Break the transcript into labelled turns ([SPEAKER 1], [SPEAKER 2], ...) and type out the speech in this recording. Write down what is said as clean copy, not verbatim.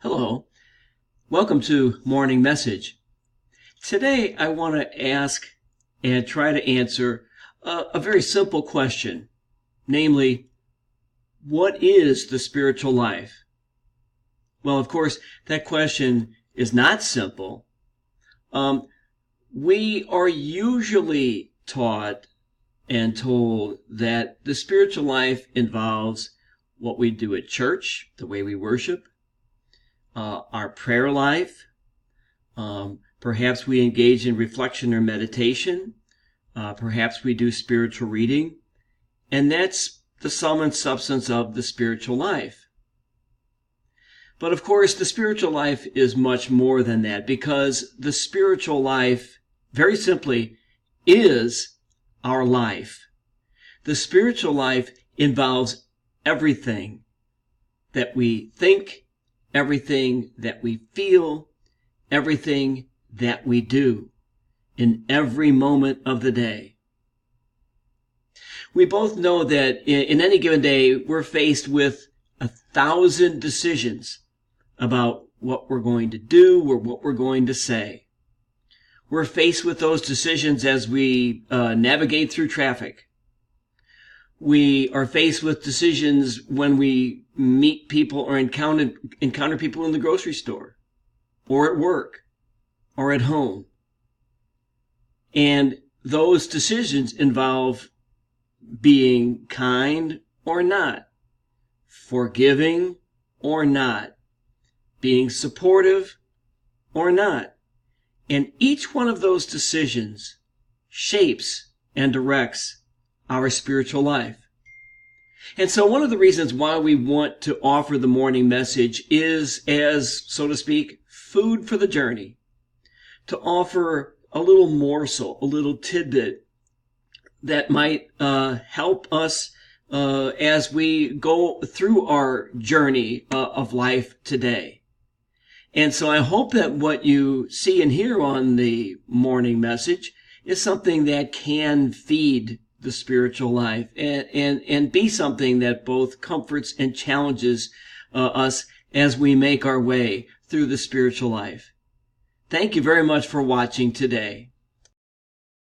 [SPEAKER 1] Hello. Welcome to Morning Message. Today I want to ask and try to answer a very simple question, namely, what is the spiritual life? Well, of course, that question is not simple. We are usually taught and told that the spiritual life involves what we do at church, the way we worship, our prayer life. Perhaps we engage in reflection or meditation. Perhaps we do spiritual reading. And that's the sum and substance of the spiritual life. But of course, the spiritual life is much more than that, because the spiritual life, very simply, is our life. The spiritual life involves everything that we think, everything that we feel, everything that we do in every moment of the day. We both know that in any given day, we're faced with 1,000 decisions about what we're going to do or what we're going to say. We're faced with those decisions as we navigate through traffic. We are faced with decisions when we meet people or encounter people in the grocery store or at work or at home. And those decisions involve being kind or not, forgiving or not, being supportive or not. And each one of those decisions shapes and directs our spiritual life. And so one of the reasons why we want to offer the morning message is as, so to speak, food for the journey. To offer a little morsel, a little tidbit that might help us as we go through our journey of life today. And so I hope that what you see and hear on the morning message is something that can feed the spiritual life and be something that both comforts and challenges us as we make our way through the spiritual life. Thank you very much for watching today.